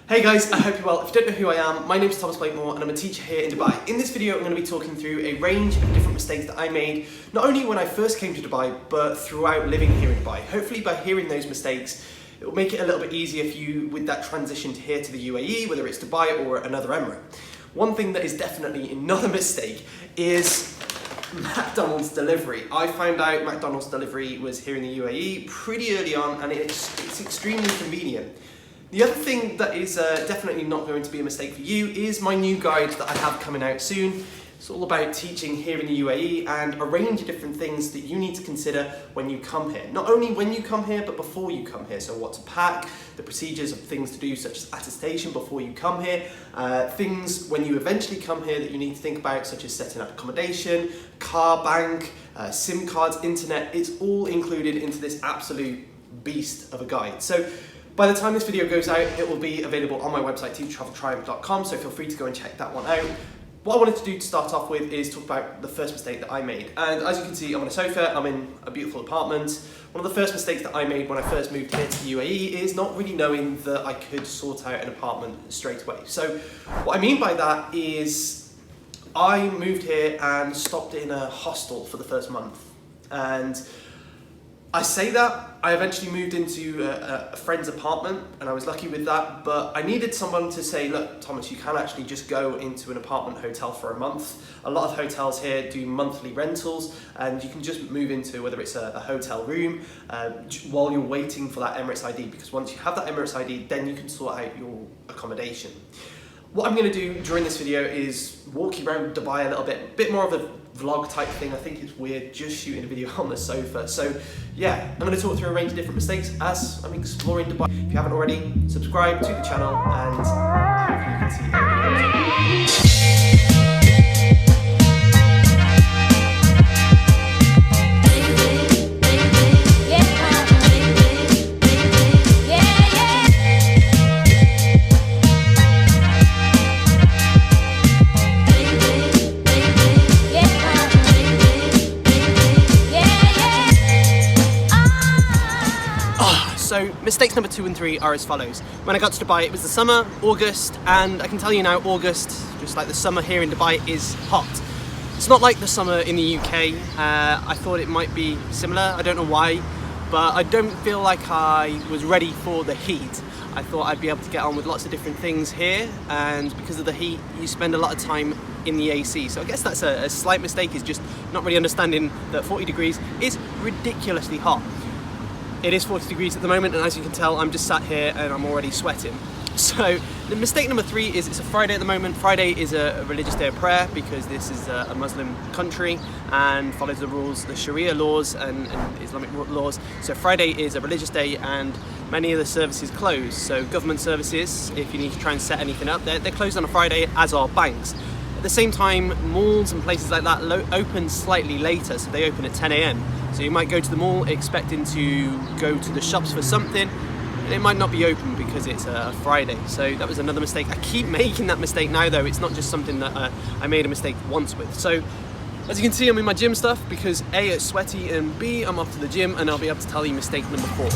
Hey guys, I hope you're well. If you don't know who I am, my name is Thomas Blakemore and I'm a teacher here in Dubai. In this video I'm going to be talking through a range of different mistakes that I made, not only when I first came to Dubai, but throughout living here in Dubai. Hopefully by hearing those mistakes, it will make it a little bit easier for you with that transition to here to the UAE, whether it's Dubai or another emirate. One thing that is definitely not a mistake is McDonald's delivery. I found out McDonald's delivery was here in the UAE pretty early on and it's extremely convenient. The other thing that is definitely not going to be a mistake for you is my new guide that I have coming out soon. It's all about teaching here in the UAE and a range of different things that you need to consider when you come here. Not only when you come here, but before you come here. So what to pack, the procedures of things to do such as attestation before you come here, things when you eventually come here that you need to think about such as setting up accommodation, car bank, SIM cards, internet. It's all included into this absolute beast of a guide. So by the time this video goes out, it will be available on my website, teachtraveltriumph.com, so feel free to go and check that one out. What I wanted to do to start off with is talk about the first mistake that I made. And as you can see, I'm on a sofa, I'm in a beautiful apartment. One of the first mistakes that I made when I first moved here to the UAE is not really knowing that I could sort out an apartment straight away. So what I mean by that is I moved here and stopped in a hostel for the first month. And I say that, I eventually moved into a friend's apartment and I was lucky with that, but I needed someone to say, look, Thomas, you can actually just go into an apartment hotel for a month. A lot of hotels here do monthly rentals and you can just move into whether it's a hotel room while you're waiting for that Emirates ID, because once you have that Emirates ID, then you can sort out your accommodation. What I'm going to do during this video is walk you around Dubai a little bit more of a vlog type thing. I think it's weird just shooting a video on the sofa. So yeah, I'm going to talk through a range of different mistakes as I'm exploring Dubai. If you haven't already, subscribe to the channel and hopefully you can see everything. So mistakes number 2 and 3 are as follows. When I got to Dubai, it was the summer, August, and I can tell you now, August, just like the summer here in Dubai, is hot. It's not like the summer in the UK. I thought it might be similar, I don't know why, but I don't feel like I was ready for the heat. I thought I'd be able to get on with lots of different things here, and because of the heat, you spend a lot of time in the AC. So I guess that's a slight mistake, is just not really understanding that 40 degrees is ridiculously hot. It is 40 degrees at the moment, and as you can tell, I'm just sat here and I'm already sweating. So the mistake number 3 is it's a Friday at the moment. Friday is a religious day of prayer because this is a Muslim country and follows the rules, the Sharia laws and Islamic laws. So Friday is a religious day and many of the services close. So government services, if you need to try and set anything up, they're closed on a Friday, as are banks. At the same time, malls and places like that open slightly later, so they open at 10 AM. So you might go to the mall expecting to go to the shops for something, and it might not be open because it's a Friday. So that was another mistake. I keep making that mistake now though. It's not just something that I made a mistake once with. So as you can see, I'm in my gym stuff because A, it's sweaty, and B, I'm off to the gym, and I'll be able to tell you mistake number 4.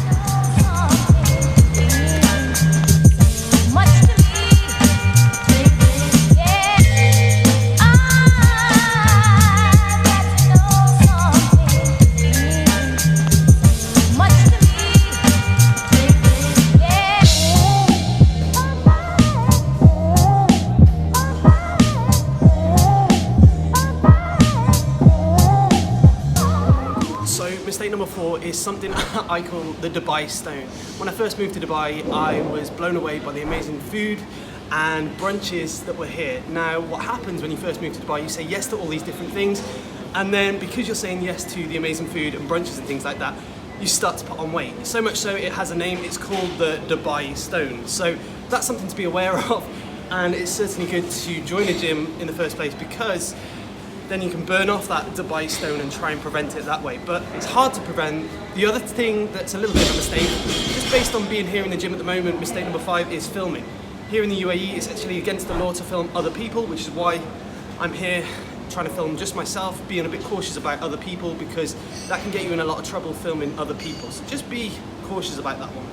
Mistake number 4 is something I call the Dubai Stone. When I first moved to Dubai, I was blown away by the amazing food and brunches that were here. Now, what happens when you first move to Dubai, you say yes to all these different things, and then because you're saying yes to the amazing food and brunches and things like that, you start to put on weight. So much so it has a name, it's called the Dubai Stone. So that's something to be aware of, and it's certainly good to join a gym in the first place because then you can burn off that Dubai Stone and try and prevent it that way. But it's hard to prevent. The other thing that's a little bit of a mistake, just based on being here in the gym at the moment, mistake number 5 is filming. Here in the UAE, it's actually against the law to film other people, which is why I'm here trying to film just myself, being a bit cautious about other people because that can get you in a lot of trouble filming other people. So just be cautious about that one.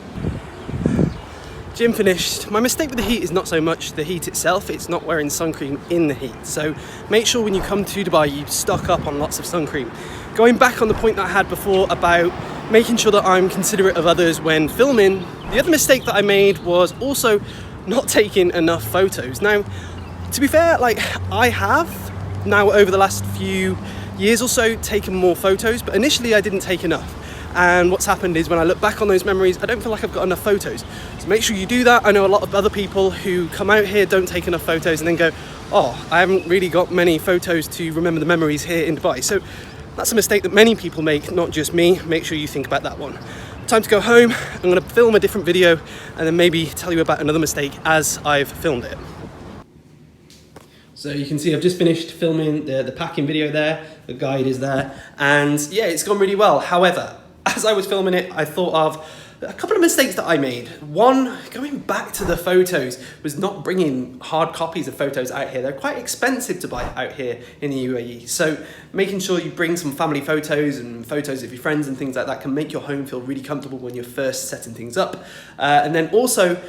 Gym finished. My mistake with the heat is not so much the heat itself, it's not wearing sun cream in the heat. So make sure when you come to Dubai you stock up on lots of sun cream. Going back on the point that I had before about making sure that I'm considerate of others when filming, the other mistake that I made was also not taking enough photos. Now, to be fair, like I have now over the last few years or so taken more photos, but initially I didn't take enough. And what's happened is when I look back on those memories, I don't feel like I've got enough photos. So make sure you do that. I know a lot of other people who come out here, don't take enough photos and then go, oh, I haven't really got many photos to remember the memories here in Dubai. So that's a mistake that many people make, not just me. Make sure you think about that one. Time to go home. I'm gonna film a different video and then maybe tell you about another mistake as I've filmed it. So you can see I've just finished filming the packing video there. The guide is there. And yeah, it's gone really well. However, as I was filming it, I thought of a couple of mistakes that I made. One, going back to the photos, was not bringing hard copies of photos out here. They're quite expensive to buy out here in the UAE. So making sure you bring some family photos and photos of your friends and things like that can make your home feel really comfortable when you're first setting things up. And then also,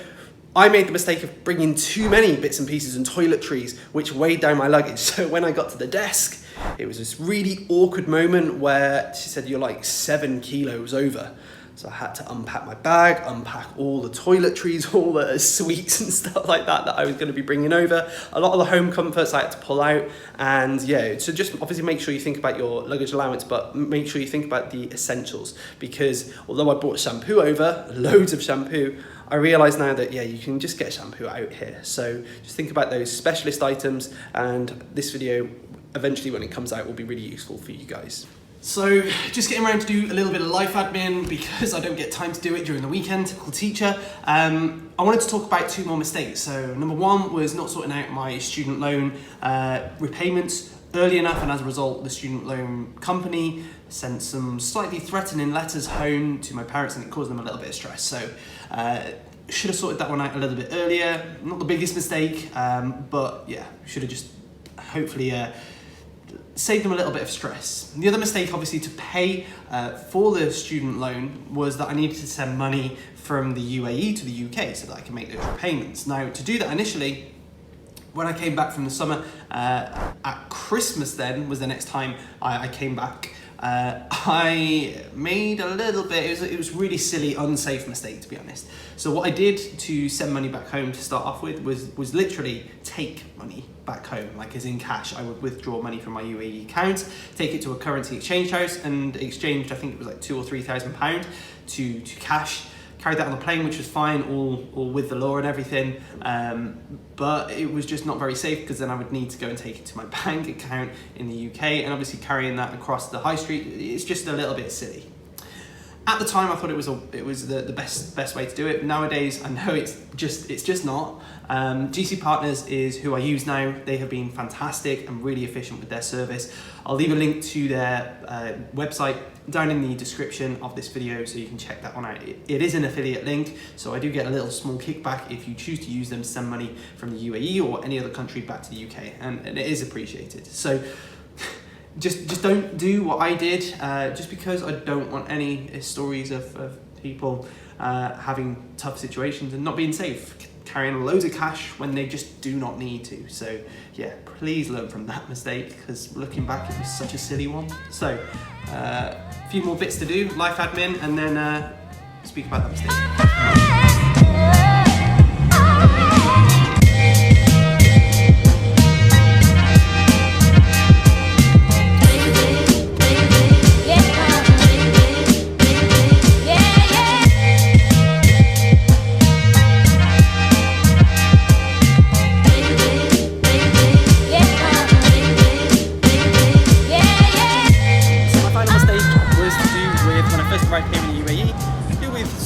I made the mistake of bringing too many bits and pieces and toiletries, which weighed down my luggage. So when I got to the desk, it was this really awkward moment where she said, you're like 7 kilos over. So I had to unpack my bag, unpack all the toiletries, all the sweets and stuff like that I was going to be bringing over. A lot of the home comforts I had to pull out. And yeah, so just obviously make sure you think about your luggage allowance, but make sure you think about the essentials. Because although I brought shampoo over, loads of shampoo, I realise now that, yeah, you can just get shampoo out here. So just think about those specialist items, and this video, eventually when it comes out, will be really useful for you guys. So just getting around to do a little bit of life admin because I don't get time to do it during the weekend, typical teacher. I wanted to talk about 2 more mistakes. So number 1 was not sorting out my student loan repayments early enough, and as a result the student loan company sent some slightly threatening letters home to my parents and it caused them a little bit of stress. So should have sorted that one out a little bit earlier. Not the biggest mistake, but yeah, should have just hopefully saved them a little bit of stress. The other mistake, obviously, to pay for the student loan was that I needed to send money from the UAE to the UK so that I can make those repayments. Now, to do that initially, when I came back from the summer, at Christmas then was the next time I came back, I made a little bit, it was really silly, unsafe mistake, to be honest. So what I did to send money back home to start off with was literally take money back home, like as in cash. I would withdraw money from my UAE account, take it to a currency exchange house and exchanged, I think it was like £2,000 or £3,000 to cash. Carried that on the plane, which was fine, all with the law and everything, but it was just not very safe because then I would need to go and take it to my bank account in the UK, and obviously carrying that across the high street, it's just a little bit silly. At the time, I thought it was the best way to do it. Nowadays, I know it's just not. GC Partners is who I use now. They have been fantastic and really efficient with their service. I'll leave a link to their website down in the description of this video so you can check that one out. It is an affiliate link, so I do get a little small kickback if you choose to use them to send money from the UAE or any other country back to the UK, and it is appreciated. So just don't do what I did, just because I don't want any stories of people having tough situations and not being safe, carrying loads of cash when they just do not need to. So yeah, please learn from that mistake, because looking back it was such a silly one. So a few more bits to do, life admin, and then speak about that mistake.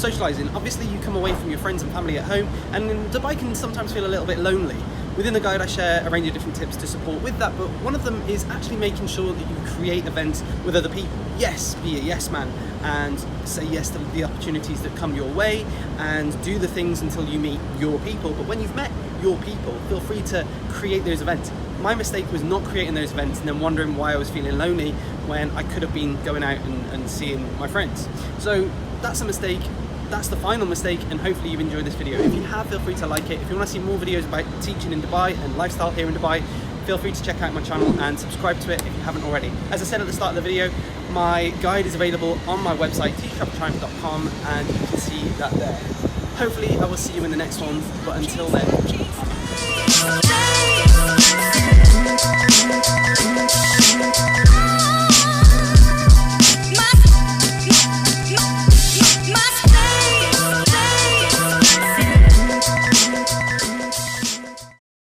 Socialising. Obviously you come away from your friends and family at home, and Dubai can sometimes feel a little bit lonely. Within the guide I share a range of different tips to support with that, but one of them is actually making sure that you create events with other people. Yes, be a yes man and say yes to the opportunities that come your way and do the things until you meet your people. But when you've met your people, feel free to create those events. My mistake was not creating those events and then wondering why I was feeling lonely when I could have been going out and seeing my friends. So that's a mistake. that's the final mistake, and hopefully you've enjoyed this video. If you have, feel free to like it. If you want to see more videos about teaching in Dubai and lifestyle here in Dubai, feel free to check out my channel and subscribe to it if you haven't already. As I said at the start of the video, my guide is available on my website, teachtraveltriumph.com, and you can see that there. Hopefully I will see you in the next one, but until then,